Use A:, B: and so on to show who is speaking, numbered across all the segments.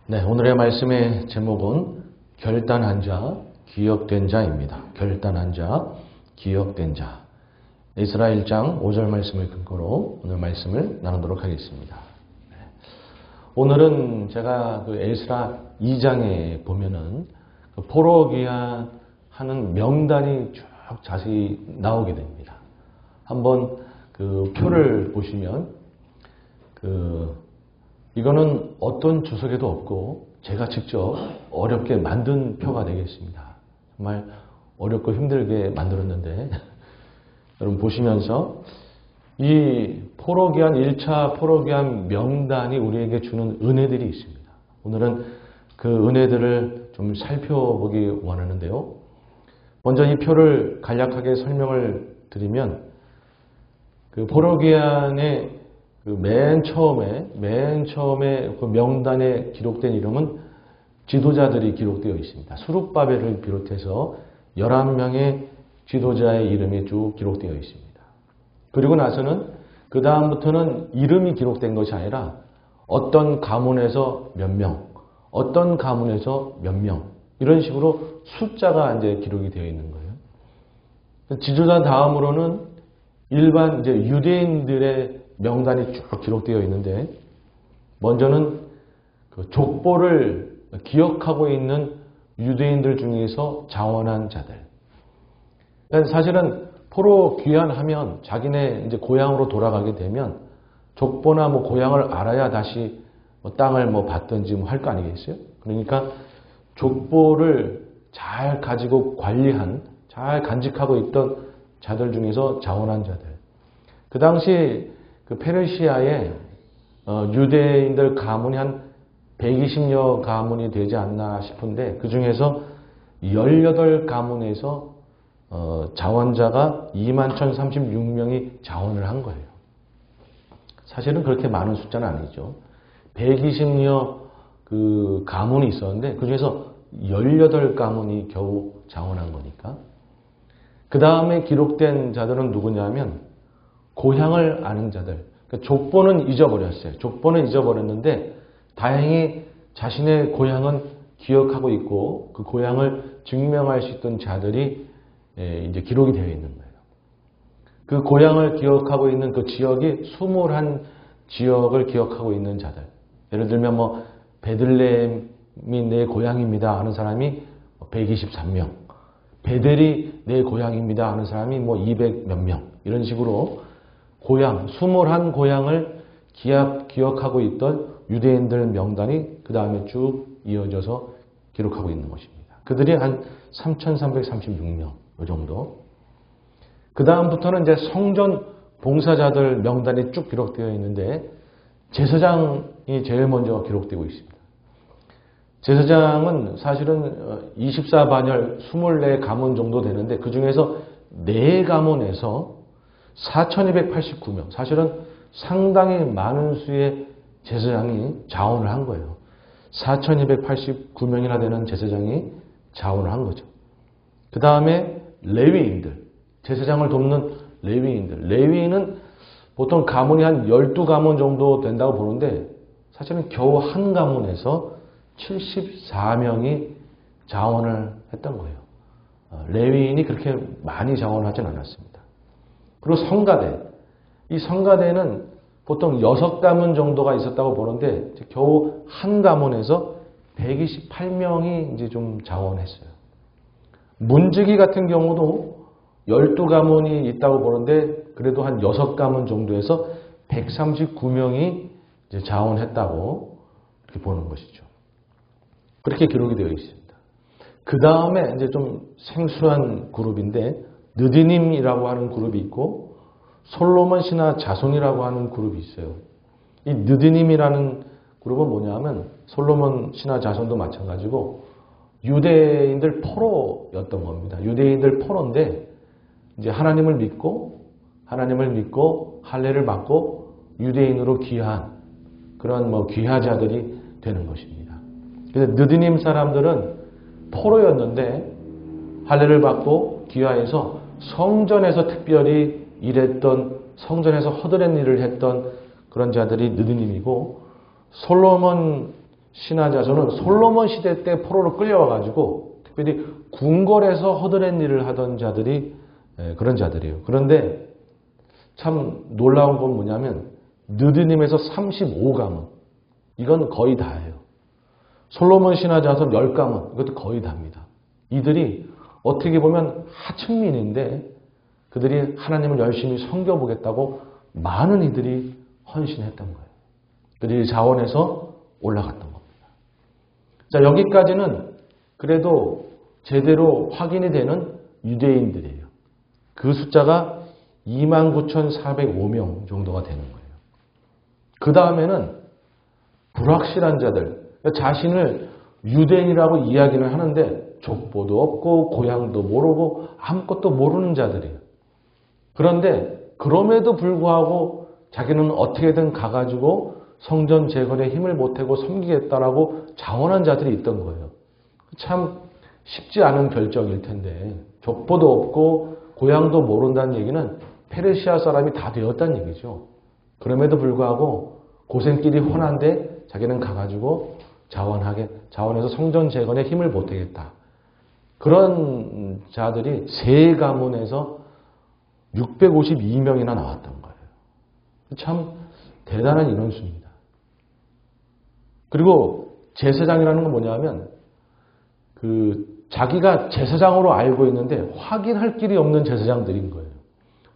A: 네, 오늘의 말씀의 제목은 결단한 자, 기억된 자입니다. 결단한 자, 기억된 자. 이스라엘 장 5절 말씀을 근거로 오늘 말씀을 나누도록 하겠습니다. 오늘은 제가 에스라 2장에 보면은 포로 귀환하는 명단이 쭉 자세히 나오게 됩니다. 한번 그 표를 보시면 이거는 어떤 주석에도 없고 제가 직접 어렵게 만든 표가 되겠습니다. 정말 어렵고 힘들게 만들었는데 여러분 보시면서 이 포로기한 1차 포로기한 명단이 우리에게 주는 은혜들이 있습니다. 오늘은 그 은혜들을 좀 살펴보기 원하는데요. 먼저 이 표를 간략하게 설명을 드리면 그 포로기한의 맨 처음에 그 명단에 기록된 이름은 지도자들이 기록되어 있습니다. 수룹바벨을 비롯해서 11명의 지도자의 이름이 쭉 기록되어 있습니다. 그리고 나서는 그 다음부터는 이름이 기록된 것이 아니라 어떤 가문에서 몇 명, 어떤 가문에서 몇 명, 이런 식으로 숫자가 이제 기록이 되어 있는 거예요. 지도자 다음으로는 일반 이제 유대인들의 명단이 쭉 기록되어 있는데, 먼저는 그 족보를 기억하고 있는 유대인들 중에서 자원한 자들. 사실은 포로 귀환하면 자기네 이제 고향으로 돌아가게 되면 족보나 뭐 고향을 알아야 다시 뭐 땅을 뭐 받든지 뭐 할 거 아니겠어요? 그러니까 족보를 잘 가지고 관리한, 잘 간직하고 있던 자들 중에서 자원한 자들. 그 당시 그 페르시아에 유대인들 가문이 한 120여 가문이 되지 않나 싶은데 그 중에서 18가문에서 자원자가 21,036명이 자원을 한 거예요. 사실은 그렇게 많은 숫자는 아니죠. 120여 그 가문이 있었는데 그 중에서 18가문이 겨우 자원한 거니까. 그 다음에 기록된 자들은 누구냐면 고향을 아는 자들. 그러니까 족보는 잊어버렸어요. 족보는 잊어버렸는데 다행히 자신의 고향은 기억하고 있고 그 고향을 증명할 수 있던 자들이 이제 기록이 되어 있는 거예요. 그 고향을 기억하고 있는 그 지역이 21지역을 기억하고 있는 자들. 예를 들면 뭐 베들레헴이 내 고향입니다 하는 사람이 123명. 베델이 내 고향입니다 하는 사람이 뭐 200 몇 명. 이런 식으로 고향, 21고향을 기억하고 있던 유대인들 명단이 그 다음에 쭉 이어져서 기록하고 있는 것입니다. 그들이 한 3,336명 이 정도. 그 다음부터는 이제 성전 봉사자들 명단이 쭉 기록되어 있는데 제사장이 제일 먼저 기록되고 있습니다. 제사장은 사실은 24반열 24가문 정도 되는데 그 중에서 4가문에서 4,289명, 사실은 상당히 많은 수의 제사장이 자원을 한 거예요. 4,289명이나 되는 제사장이 자원을 한 거죠. 그 다음에 레위인들, 제사장을 돕는 레위인들. 레위인은 보통 가문이 한 12가문 정도 된다고 보는데 사실은 겨우 한 가문에서 74명이 자원을 했던 거예요. 레위인이 그렇게 많이 자원을 하진 않았습니다. 그리고 성가대. 이 성가대는 보통 6가문 정도가 있었다고 보는데 겨우 한 가문에서 128명이 이제 좀 자원했어요. 문지기 같은 경우도 12가문이 있다고 보는데 그래도 한 6가문 정도에서 139명이 이제 자원했다고 이렇게 보는 것이죠. 그렇게 기록이 되어 있습니다. 그 다음에 이제 좀 생소한 그룹인데 느디님이라고 하는 그룹이 있고 솔로몬 신하 자손이라고 하는 그룹이 있어요. 이 느디님이라는 그룹은 뭐냐면 솔로몬 신하 자손도 마찬가지고 유대인들 포로였던 겁니다. 유대인들 포로인데 이제 하나님을 믿고 할례를 받고 유대인으로 귀한 그런 뭐 귀하자들이 되는 것입니다. 그래서 느디님 사람들은 포로였는데 할례를 받고 귀하해서 성전에서 특별히 일했던, 성전에서 허드렛 일을 했던 그런 자들이 느디님이고 솔로몬 신하자손은 솔로몬 시대 때 포로로 끌려와가지고 특별히 궁궐에서 허드렛 일을 하던 자들이 그런 자들이에요. 그런데 참 놀라운 건 뭐냐면 느드님에서 35가문 이건 거의 다예요. 솔로몬 신하자손 10가문 이것도 거의 다입니다. 이들이 어떻게 보면 하층민인데 그들이 하나님을 열심히 섬겨보겠다고 많은 이들이 헌신했던 거예요. 그들이 자원해서 올라갔던 겁니다. 자, 여기까지는 그래도 제대로 확인이 되는 유대인들이에요. 그 숫자가 29,405명 정도가 되는 거예요. 그 다음에는 불확실한 자들, 자신을 유대인이라고 이야기를 하는데 족보도 없고 고향도 모르고 아무것도 모르는 자들이에요. 그런데 그럼에도 불구하고 자기는 어떻게든 가가지고 성전 재건에 힘을 보태고 섬기겠다라고 자원한 자들이 있던 거예요. 참 쉽지 않은 결정일 텐데 족보도 없고 고향도 모른다는 얘기는 페르시아 사람이 다 되었다는 얘기죠. 그럼에도 불구하고 고생길이 훤한데 자기는 가가지고 자원해서 성전 재건에 힘을 보태겠다. 그런 자들이 세 가문에서 652명이나 나왔던 거예요. 참 대단한 인원수입니다. 그리고 제사장이라는 건 뭐냐면 자기가 제사장으로 알고 있는데 확인할 길이 없는 제사장들인 거예요.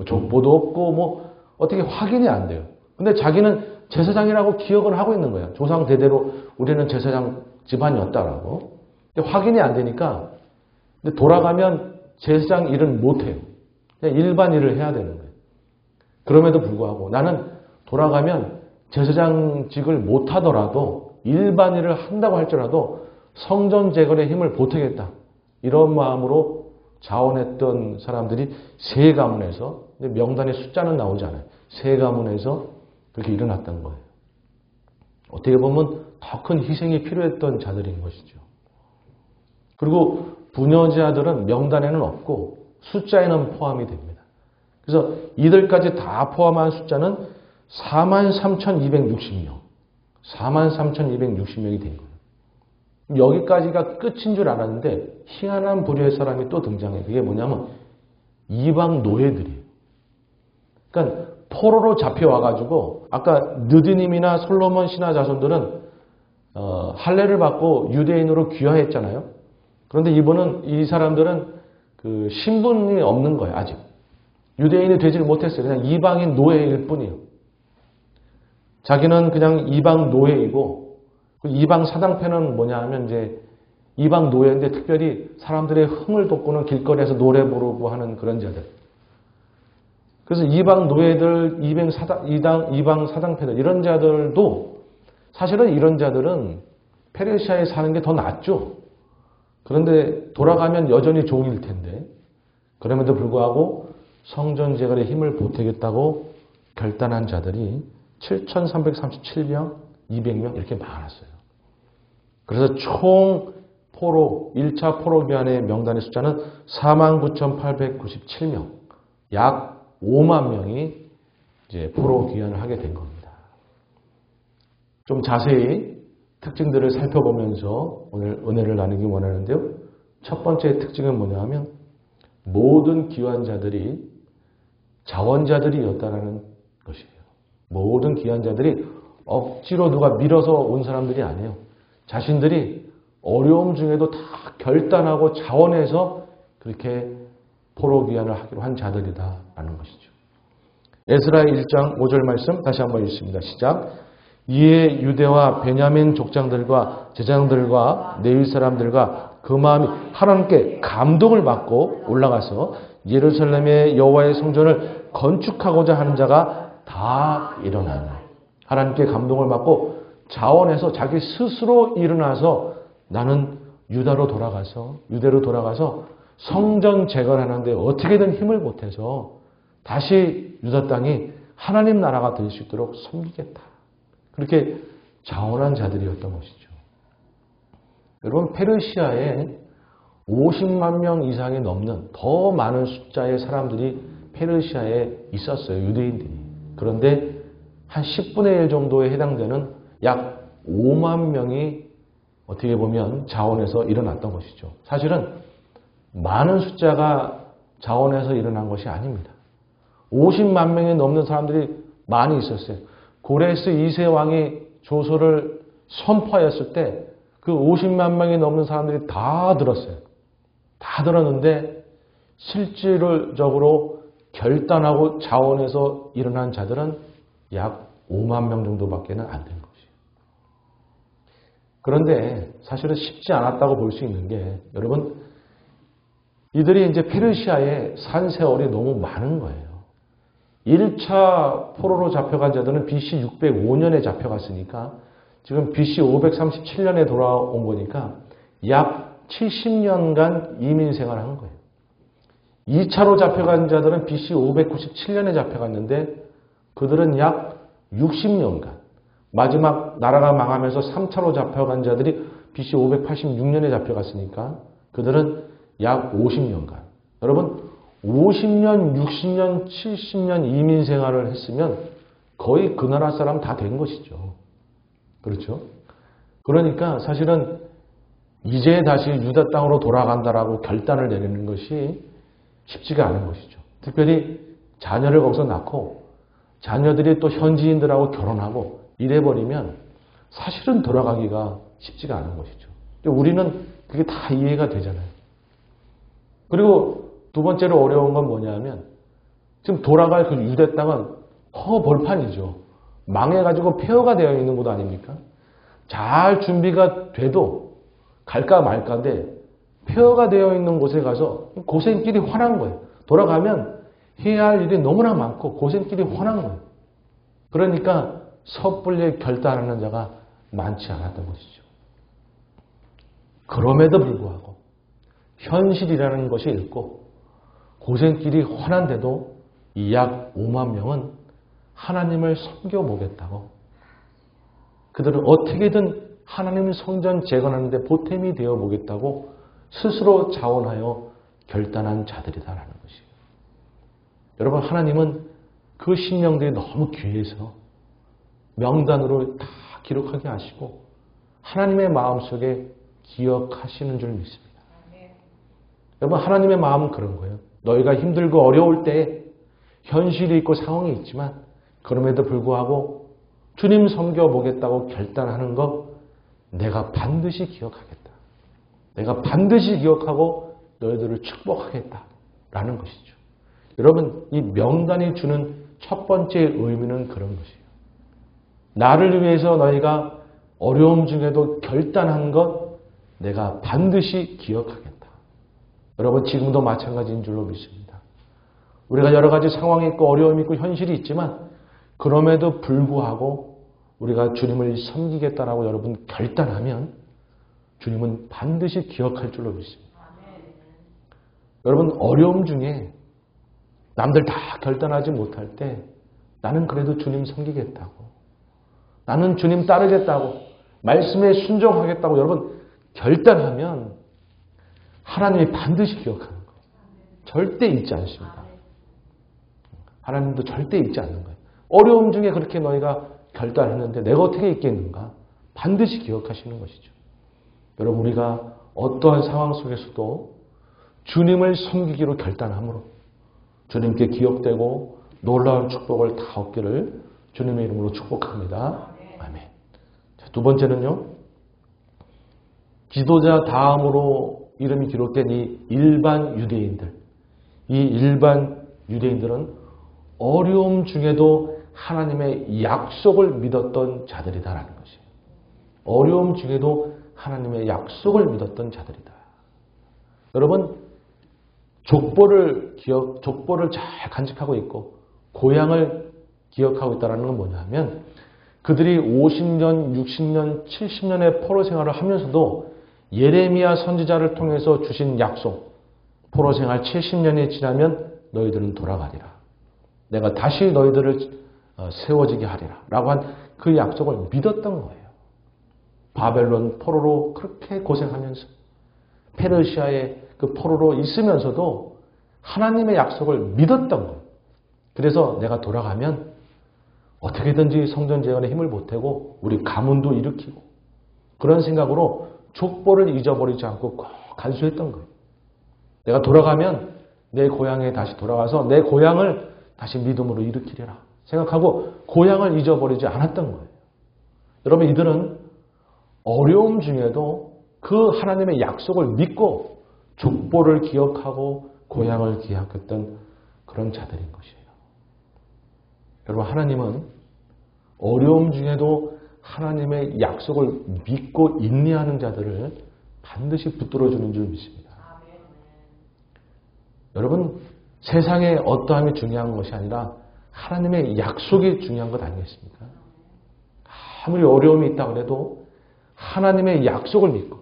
A: 족보도 없고 어떻게 확인이 안 돼요. 근데 자기는 제사장이라고 기억을 하고 있는 거예요. 조상 대대로 우리는 제사장 집안이었다라고. 근데 확인이 안 되니까 근데 돌아가면 제사장 일은 못 해요. 그냥 일반 일을 해야 되는 거예요. 그럼에도 불구하고 나는 돌아가면 제사장직을 못 하더라도 일반 일을 한다고 할지라도 성전 재건에 힘을 보태겠다. 이런 마음으로 자원했던 사람들이 세 가문에서 명단의 숫자는 나오지 않아요. 세 가문에서 그렇게 일어났던 거예요. 어떻게 보면 더 큰 희생이 필요했던 자들인 것이죠. 그리고 부녀자들은 명단에는 없고 숫자에는 포함이 됩니다. 그래서 이들까지 다 포함한 숫자는 43,260명. 43,260명이 된 거예요. 여기까지가 끝인 줄 알았는데 희한한 부류의 사람이 또 등장해요. 그게 뭐냐면 이방 노예들이에요. 그러니까 포로로 잡혀와가지고 아까 느디님이나 솔로몬 신하 자손들은 할례를 받고 유대인으로 귀화했잖아요. 그런데 이 사람들은 그 신분이 없는 거예요. 아직 유대인이 되지를 못했어요. 그냥 이방인 노예일 뿐이에요. 자기는 그냥 이방 노예이고 이방 사당패는 뭐냐 하면 이제 이방 노예인데 특별히 사람들의 흥을 돋구는 길거리에서 노래 부르고 하는 그런 자들. 그래서 이방 노예들, 이방 사당패들 이런 자들도 사실은 이런 자들은 페르시아에 사는 게 더 낫죠. 그런데 돌아가면 여전히 종일 텐데 그럼에도 불구하고 성전 재건에 힘을 보태겠다고 결단한 자들이 7,337명, 200명 이렇게 많았어요. 그래서 총 포로 1차 포로 귀환의 명단의 숫자는 49,897명, 약 5만 명이 이제 포로 귀환을 하게 된 겁니다. 좀 자세히 특징들을 살펴보면서 오늘 은혜를 나누기 원하는데요. 첫 번째 특징은 뭐냐면 모든 귀환자들이 자원자들이었다라는 것이에요. 모든 귀환자들이 억지로 누가 밀어서 온 사람들이 아니에요. 자신들이 어려움 중에도 다 결단하고 자원해서 그렇게 포로 귀환을 하기로 한 자들이다라는 것이죠. 에스라 1장 5절 말씀 다시 한번 읽습니다. 시작. 이에 유대와 베냐민 족장들과 제장들과 레위 사람들과 그 마음이 하나님께 감동을 받고 올라가서 예루살렘의 여호와의 성전을 건축하고자 하는 자가 다 일어나니 하나님께 감동을 받고 자원해서 자기 스스로 일어나서 나는 유대로 돌아가서 성전 재건하는데 어떻게든 힘을 보태서 다시 유다 땅이 하나님 나라가 될 수 있도록 섬기겠다. 그렇게 자원한 자들이었던 것이죠. 여러분 페르시아에 50만 명 이상이 넘는 더 많은 숫자의 사람들이 페르시아에 있었어요. 유대인들이. 그런데 한 10분의 1 정도에 해당되는 약 5만 명이 어떻게 보면 자원에서 일어났던 것이죠. 사실은 많은 숫자가 자원에서 일어난 것이 아닙니다. 50만 명이 넘는 사람들이 많이 있었어요. 고레스 2세 왕이 조서를 선포하였을 때 그 50만 명이 넘는 사람들이 다 들었어요. 다 들었는데 실질적으로 결단하고 자원에서 일어난 자들은 약 5만 명 정도밖에 안 된 것이에요. 그런데 사실은 쉽지 않았다고 볼 수 있는 게 여러분 이들이 이제 페르시아에 산 세월이 너무 많은 거예요. 1차 포로로 잡혀간 자들은 BC 605년에 잡혀갔으니까 지금 BC 537년에 돌아온 거니까 약 70년간 이민 생활을 한 거예요. 2차로 잡혀간 자들은 BC 597년에 잡혀갔는데 그들은 약 60년간 마지막 나라가 망하면서 3차로 잡혀간 자들이 BC 586년에 잡혀갔으니까 그들은 약 50년간 여러분 50년, 60년, 70년 이민 생활을 했으면 거의 그 나라 사람 다 된 것이죠. 그렇죠? 그러니까 사실은 이제 다시 유다 땅으로 돌아간다라고 결단을 내리는 것이 쉽지가 않은 것이죠. 특별히 자녀를 거기서 낳고 자녀들이 또 현지인들하고 결혼하고 이래버리면 사실은 돌아가기가 쉽지가 않은 것이죠. 우리는 그게 다 이해가 되잖아요. 그리고 두 번째로 어려운 건 뭐냐면 지금 돌아갈 그 유대 땅은 허벌판이죠. 망해가지고 폐허가 되어 있는 곳 아닙니까? 잘 준비가 돼도 갈까 말까인데 폐허가 되어 있는 곳에 가서 고생길이 환한 거예요. 돌아가면 해야 할 일이 너무나 많고 고생길이 환한 거예요. 그러니까 섣불리 결단하는 자가 많지 않았던 것이죠. 그럼에도 불구하고 현실이라는 것이 있고 고생길이 환한데도 이 약 5만 명은 하나님을 섬겨보겠다고 그들은 어떻게든 하나님의 성전 재건하는 데 보탬이 되어보겠다고 스스로 자원하여 결단한 자들이다라는 것이에요. 여러분 하나님은 그 신령들이 너무 귀해서 명단으로 다 기록하게 하시고 하나님의 마음속에 기억하시는 줄 믿습니다. 여러분 하나님의 마음은 그런 거예요. 너희가 힘들고 어려울 때 현실이 있고 상황이 있지만 그럼에도 불구하고 주님 섬겨보겠다고 결단하는 것 내가 반드시 기억하겠다. 내가 반드시 기억하고 너희들을 축복하겠다라는 것이죠. 여러분 이 명단이 주는 첫 번째 의미는 그런 것이에요. 나를 위해서 너희가 어려움 중에도 결단한 것 내가 반드시 기억하겠다. 여러분 지금도 마찬가지인 줄로 믿습니다. 우리가 여러 가지 상황이 있고 어려움이 있고 현실이 있지만 그럼에도 불구하고 우리가 주님을 섬기겠다라고 여러분 결단하면 주님은 반드시 기억할 줄로 믿습니다. 여러분 어려움 중에 남들 다 결단하지 못할 때 나는 그래도 주님 섬기겠다고 나는 주님 따르겠다고 말씀에 순종하겠다고 여러분 결단하면 하나님이 반드시 기억하는 거예요. 절대 잊지 않습니다. 하나님도 절대 잊지 않는 거예요. 어려움 중에 그렇게 너희가 결단했는데 내가 어떻게 잊겠는가? 반드시 기억하시는 것이죠. 여러분 우리가 어떠한 상황 속에서도 주님을 섬기기로 결단함으로 주님께 기억되고 놀라운 축복을 다 얻기를 주님의 이름으로 축복합니다. 아멘. 자, 두 번째는요. 지도자 다음으로 이름이 기록된 이 일반 유대인들. 이 일반 유대인들은 어려움 중에도 하나님의 약속을 믿었던 자들이다라는 것이에요. 어려움 중에도 하나님의 약속을 믿었던 자들이다. 여러분 족보를 잘 간직하고 있고 고향을 기억하고 있다는 건 뭐냐면 그들이 50년, 60년, 70년의 포로 생활을 하면서도 예레미야 선지자를 통해서 주신 약속 포로 생활 70년이 지나면 너희들은 돌아가리라. 내가 다시 너희들을 세워지게 하리라. 라고 한 그 약속을 믿었던 거예요. 바벨론 포로로 그렇게 고생하면서 페르시아의 그 포로로 있으면서도 하나님의 약속을 믿었던 거예요. 그래서 내가 돌아가면 어떻게든지 성전 재건에 힘을 보태고 우리 가문도 일으키고 그런 생각으로 족보를 잊어버리지 않고 꼭 간수했던 거예요. 내가 돌아가면 내 고향에 다시 돌아가서 내 고향을 다시 믿음으로 일으키리라 생각하고 고향을 잊어버리지 않았던 거예요. 여러분, 이들은 어려움 중에도 그 하나님의 약속을 믿고 족보를 기억하고 고향을 기억했던 그런 자들인 것이에요. 여러분, 하나님은 어려움 중에도 하나님의 약속을 믿고 인내하는 자들을 반드시 붙들어주는 줄 믿습니다. 여러분, 세상의 어떠함이 중요한 것이 아니라 하나님의 약속이 중요한 것 아니겠습니까? 아무리 어려움이 있다 그래도 하나님의 약속을 믿고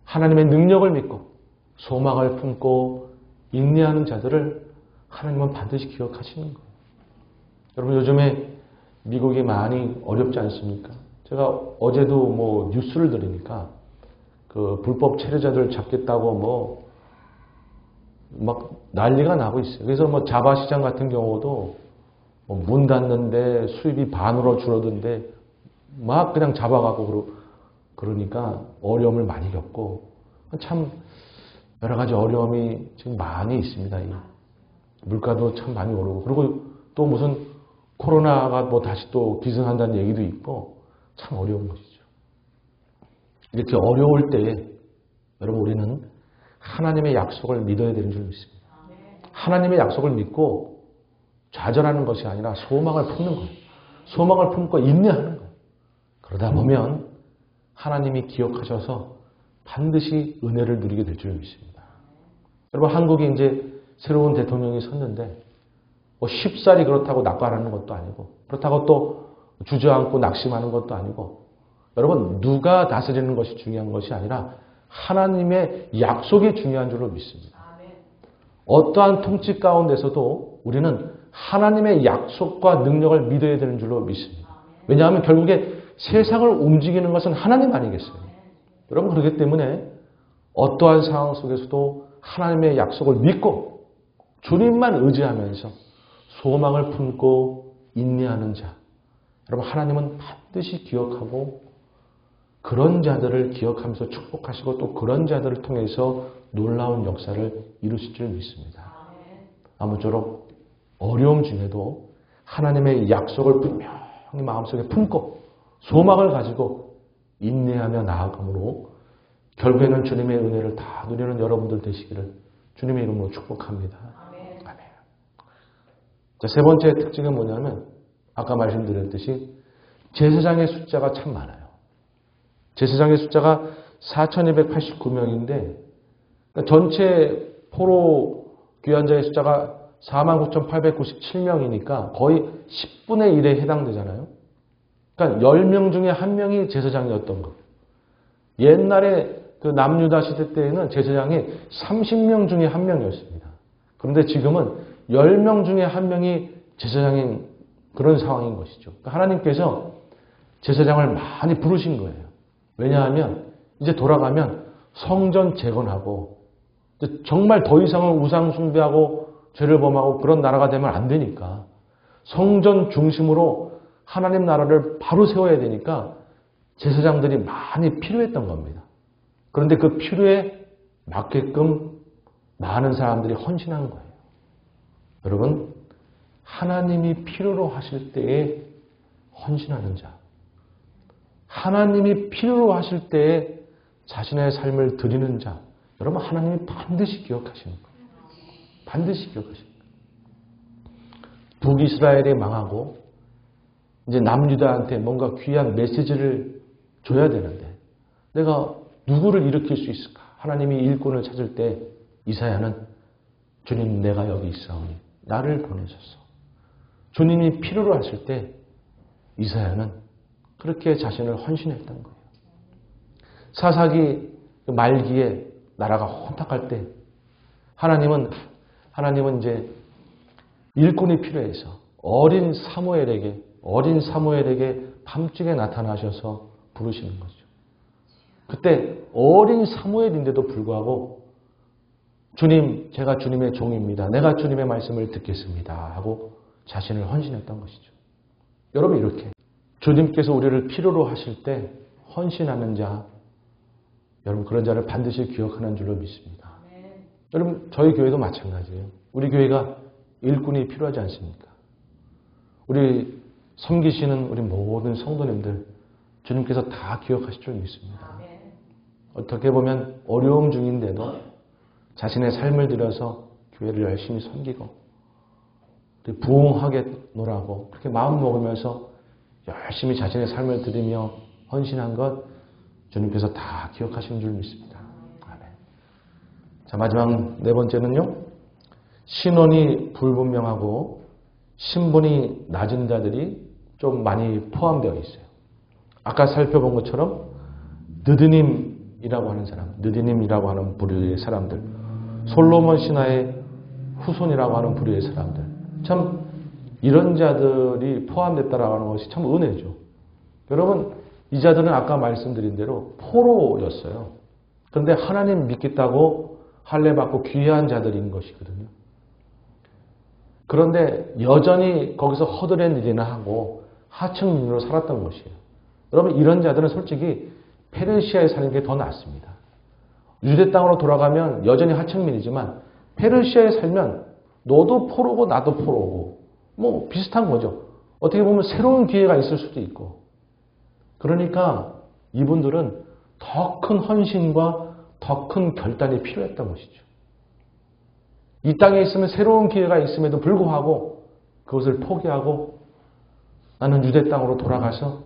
A: 하나님의 능력을 믿고 소망을 품고 인내하는 자들을 하나님은 반드시 기억하시는 거예요. 여러분, 요즘에 미국이 많이 어렵지 않습니까? 제가 어제도 뉴스를 들으니까 그 불법 체류자들 잡겠다고 막 난리가 나고 있어요. 그래서 자바 시장 같은 경우도 문 닫는데 수입이 반으로 줄어든데 막 그냥 잡아가고 그러니까 어려움을 많이 겪고 참 여러 가지 어려움이 지금 많이 있습니다. 물가도 참 많이 오르고 그리고 또 무슨 코로나가 다시 또 기승한다는 얘기도 있고 참 어려운 것이죠. 이렇게 어려울 때에 여러분, 우리는 하나님의 약속을 믿어야 되는 줄 믿습니다. 하나님의 약속을 믿고 좌절하는 것이 아니라 소망을 품는 거예요. 소망을 품고 인내하는 거예요. 그러다 보면 하나님이 기억하셔서 반드시 은혜를 누리게 될 줄 믿습니다. 여러분, 한국이 이제 새로운 대통령이 섰는데 쉽사리 그렇다고 낙관하는 것도 아니고 그렇다고 또 주저앉고 낙심하는 것도 아니고 여러분, 누가 다스리는 것이 중요한 것이 아니라 하나님의 약속이 중요한 줄로 믿습니다. 어떠한 통치 가운데서도 우리는 하나님의 약속과 능력을 믿어야 되는 줄로 믿습니다. 왜냐하면 결국에 세상을 움직이는 것은 하나님 아니겠어요? 여러분, 그렇기 때문에 어떠한 상황 속에서도 하나님의 약속을 믿고 주님만 의지하면서 소망을 품고 인내하는 자, 여러분, 하나님은 반드시 기억하고 그런 자들을 기억하면서 축복하시고 또 그런 자들을 통해서 놀라운 역사를 이루실 줄 믿습니다. 아무쪼록 어려움 중에도 하나님의 약속을 분명히 마음속에 품고 소망을 가지고 인내하며 나아감으로 결국에는 주님의 은혜를 다 누리는 여러분들 되시기를 주님의 이름으로 축복합니다. 아멘. 자, 세 번째 특징은 뭐냐면 아까 말씀드렸듯이 제사장의 숫자가 참 많아요. 제사장의 숫자가 4,289명인데 전체 포로 귀환자의 숫자가 49,897명이니까 거의 10분의 1에 해당되잖아요. 그러니까 10명 중에 1명이 제사장이었던 거예요. 옛날에 그 남유다 시대 때에는 제사장이 30명 중에 1명이었습니다. 그런데 지금은 10명 중에 1명이 제사장인 그런 상황인 것이죠. 그러니까 하나님께서 제사장을 많이 부르신 거예요. 왜냐하면 이제 돌아가면 성전 재건하고 정말 더 이상은 우상 숭배하고 죄를 범하고 그런 나라가 되면 안 되니까 성전 중심으로 하나님 나라를 바로 세워야 되니까 제사장들이 많이 필요했던 겁니다. 그런데 그 필요에 맞게끔 많은 사람들이 헌신한 거예요. 여러분, 하나님이 필요로 하실 때에 헌신하는 자, 하나님이 필요로 하실 때에 자신의 삶을 드리는 자, 여러분, 하나님이 반드시 기억하시는 거예요. 반드시 기억하시는 거예요. 북이스라엘이 망하고 이제 남유다한테 뭔가 귀한 메시지를 줘야 되는데 내가 누구를 일으킬 수 있을까? 하나님이 일꾼을 찾을 때 이사야는 주님, 내가 여기 있사오니 나를 보내소서. 주님이 필요로 하실 때 이사야는 그렇게 자신을 헌신했던 거예요. 사사기 말기에 나라가 혼탁할 때 하나님은 이제 일꾼이 필요해서 어린 사무엘에게 밤중에 나타나셔서 부르시는 거죠. 그때 어린 사무엘인데도 불구하고 주님, 제가 주님의 종입니다. 내가 주님의 말씀을 듣겠습니다. 하고 자신을 헌신했던 것이죠. 여러분 이렇게 주님께서 우리를 필요로 하실 때 헌신하는 자, 여러분 그런 자를 반드시 기억하는 줄로 믿습니다. 여러분 저희 교회도 마찬가지예요. 우리 교회가 일꾼이 필요하지 않습니까? 우리 섬기시는 우리 모든 성도님들 주님께서 다 기억하실 줄 믿습니다. 어떻게 보면 어려움 중인데도 자신의 삶을 들여서 교회를 열심히 섬기고 부흥하겠노라고 그렇게 마음 먹으면서 열심히 자신의 삶을 드리며 헌신한 것 주님께서 다 기억하시는 줄 믿습니다. 아멘. 자, 마지막 네 번째는요. 신원이 불분명하고 신분이 낮은 자들이 좀 많이 포함되어 있어요. 아까 살펴본 것처럼 느드님이라고 하는 사람, 느드님이라고 하는 부류의 사람들, 솔로몬 신하의 후손이라고 하는 부류의 사람들, 참 이런 자들이 포함됐다라고 하는 것이 참 은혜죠. 여러분 이 자들은 아까 말씀드린 대로 포로였어요. 그런데 하나님 믿겠다고 할례받고 귀한 자들인 것이거든요. 그런데 여전히 거기서 허드렛 일이나 하고 하층민으로 살았던 것이에요. 여러분 이런 자들은 솔직히 페르시아에 사는 게 더 낫습니다. 유대 땅으로 돌아가면 여전히 하층민이지만 페르시아에 살면 너도 포로고 나도 포로고 뭐 비슷한 거죠. 어떻게 보면 새로운 기회가 있을 수도 있고. 그러니까 이분들은 더 큰 헌신과 더 큰 결단이 필요했던 것이죠. 이 땅에 있으면 새로운 기회가 있음에도 불구하고 그것을 포기하고 나는 유대 땅으로 돌아가서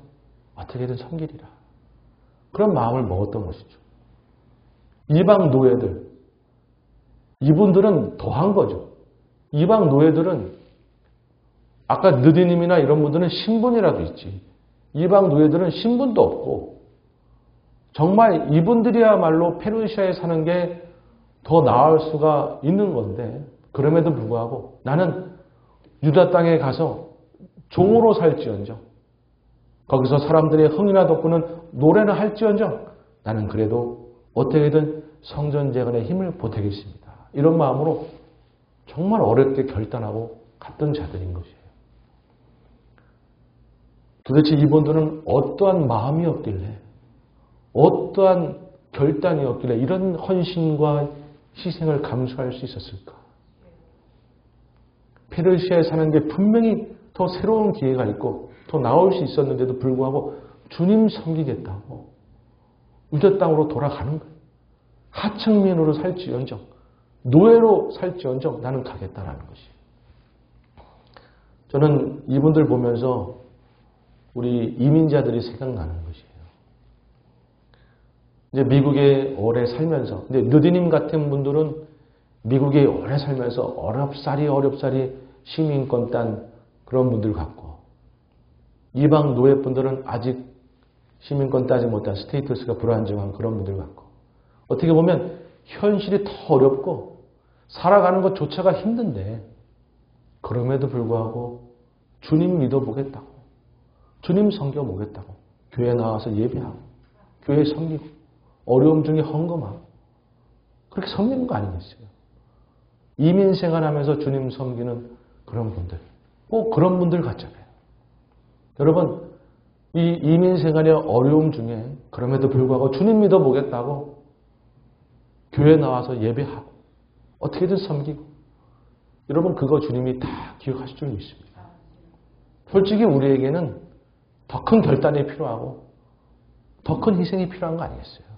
A: 어떻게든 섬기리라. 그런 마음을 먹었던 것이죠. 이방 노예들, 이분들은 더한 거죠. 이방 노예들은 아까 느디님이나 이런 분들은 신분이라도 있지. 이방 노예들은 신분도 없고 정말 이분들이야말로 페르시아에 사는 게 더 나을 수가 있는 건데 그럼에도 불구하고 나는 유다 땅에 가서 종으로 살지언정 거기서 사람들의 흥이나 덕분은 노래나 할지언정 나는 그래도 어떻게든 성전 재건에 힘을 보태겠습니다. 이런 마음으로 정말 어렵게 결단하고 갔던 자들인 것이에요. 도대체 이분들은 어떠한 마음이었길래 어떠한 결단이었길래 이런 헌신과 희생을 감수할 수 있었을까? 페르시아에 사는 게 분명히 더 새로운 기회가 있고 더 나올 수 있었는데도 불구하고 주님 섬기겠다고 유대 땅으로 돌아가는 거예요. 하층민으로 살지언정 노예로 살지언정 나는 가겠다라는 것이에요. 저는 이분들 보면서 우리 이민자들이 생각나는 것이에요. 이제 미국에 오래 살면서, 근데 느디님 같은 분들은 미국에 오래 살면서 어렵사리 시민권 딴 그런 분들 같고, 이방 노예분들은 아직 시민권 따지 못한 스테이터스가 불안정한 그런 분들 같고, 어떻게 보면 현실이 더 어렵고 살아가는 것조차가 힘든데, 그럼에도 불구하고 주님 믿어보겠다고, 주님 섬겨보겠다고, 교회 나와서 예배하고, 교회 섬기고, 어려움 중에 헌금하고 그렇게 섬기는 거 아니겠어요? 이민 생활하면서 주님 섬기는 그런 분들 꼭 그런 분들 같잖아요. 여러분 이 이민 생활의 어려움 중에 그럼에도 불구하고 주님 믿어보겠다고 교회 나와서 예배하고 어떻게든 섬기고 여러분 그거 주님이 다 기억하실 줄 믿습니다. 솔직히 우리에게는 더 큰 결단이 필요하고 더 큰 희생이 필요한 거 아니겠어요?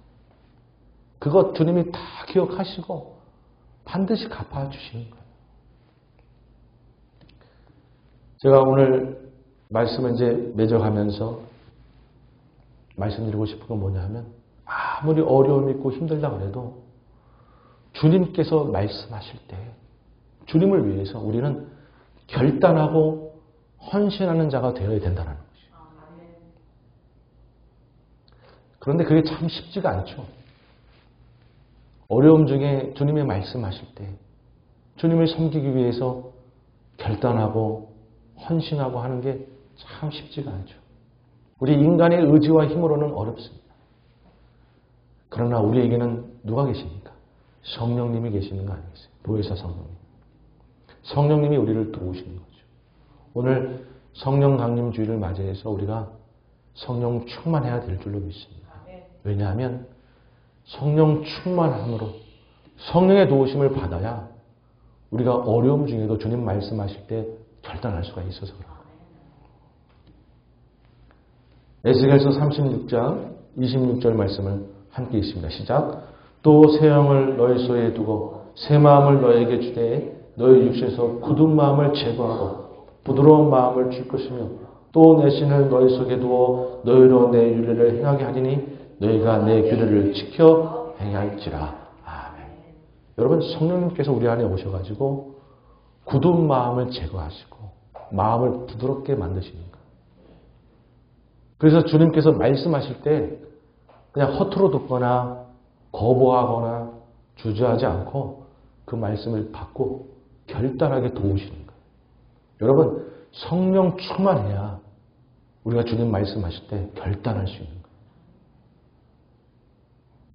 A: 그것 주님이 다 기억하시고 반드시 갚아주시는 거예요. 제가 오늘 말씀을 이제 맺어가면서 말씀드리고 싶은 건 뭐냐 하면 아무리 어려움 있고 힘들다 그래도 주님께서 말씀하실 때 주님을 위해서 우리는 결단하고 헌신하는 자가 되어야 된다는 것이에요. 그런데 그게 참 쉽지가 않죠. 어려움 중에 주님의 말씀하실 때 주님을 섬기기 위해서 결단하고 헌신하고 하는 게 참 쉽지가 않죠. 우리 인간의 의지와 힘으로는 어렵습니다. 그러나 우리에게는 누가 계십니까? 성령님이 계시는 거 아니겠어요? 보혜사 성령님. 성령님이 우리를 도우시는 거죠. 오늘 성령 강림 주일을 맞이해서 우리가 성령 충만해야 될 줄로 믿습니다. 왜냐하면 성령 충만함으로 성령의 도우심을 받아야 우리가 어려움 중에도 주님 말씀하실 때 결단할 수가 있어서 그래요. 에스겔서 36장 26절 말씀을 함께 있습니다. 시작. 또 새 영을 너희 소에 두고 새 마음을 너에게 주되 너희 육신에서 굳은 마음을 제거하고 부드러운 마음을 줄 것이며 또 내 신을 너희 속에 두어 너희로 내 윤례를 행하게 하리니 너희가 내 규례를 지켜 행할지라. 아멘. 여러분 성령님께서 우리 안에 오셔가지고 굳은 마음을 제거하시고 마음을 부드럽게 만드시는 거예요. 그래서 주님께서 말씀하실 때 그냥 허투루 듣거나 거부하거나 주저하지 않고 그 말씀을 받고 결단하게 도우시는 거예요. 여러분 성령 충만해야 우리가 주님 말씀하실 때 결단할 수 있는 거예요.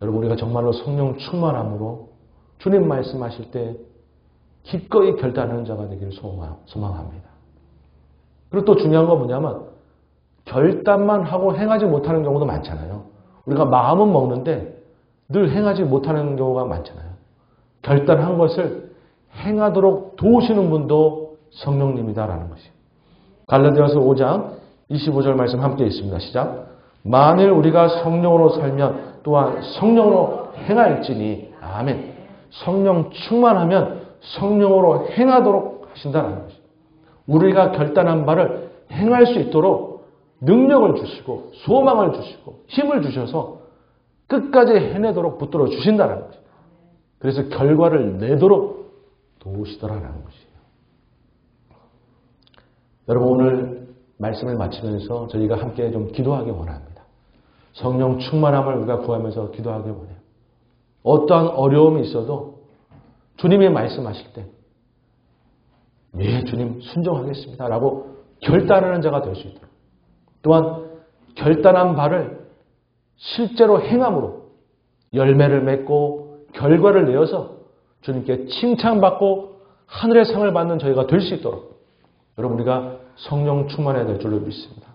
A: 여러분 우리가 정말로 성령 충만함으로 주님 말씀하실 때 기꺼이 결단하는 자가 되기를 소망합니다. 그리고 또 중요한 건 뭐냐면 결단만 하고 행하지 못하는 경우도 많잖아요. 우리가 마음은 먹는데 늘 행하지 못하는 경우가 많잖아요. 결단한 것을 행하도록 도우시는 분도 성령님이다라는 것이에요. 갈라디아서 5장 25절 말씀 함께 있습니다. 시작. 만일 우리가 성령으로 살면 또한 성령으로 행할지니. 아멘. 성령 충만하면 성령으로 행하도록 하신다는 것이에요. 우리가 결단한 바를 행할 수 있도록 능력을 주시고 소망을 주시고 힘을 주셔서 끝까지 해내도록 붙들어 주신다는 것이에요. 그래서 결과를 내도록 도우시더라는 것이에요. 여러분 오늘 말씀을 마치면서 저희가 함께 좀 기도하기 원합니다. 성령 충만함을 우리가 구하면서 기도하기 원해요. 어떠한 어려움이 있어도 주님이 말씀하실 때 예, 주님 순종하겠습니다 라고 결단하는 자가 될 수 있도록 또한 결단한 바를 실제로 행함으로 열매를 맺고 결과를 내어서 주님께 칭찬받고 하늘의 상을 받는 저희가 될 수 있도록 여러분 우리가 성령 충만해야 될 줄로 믿습니다.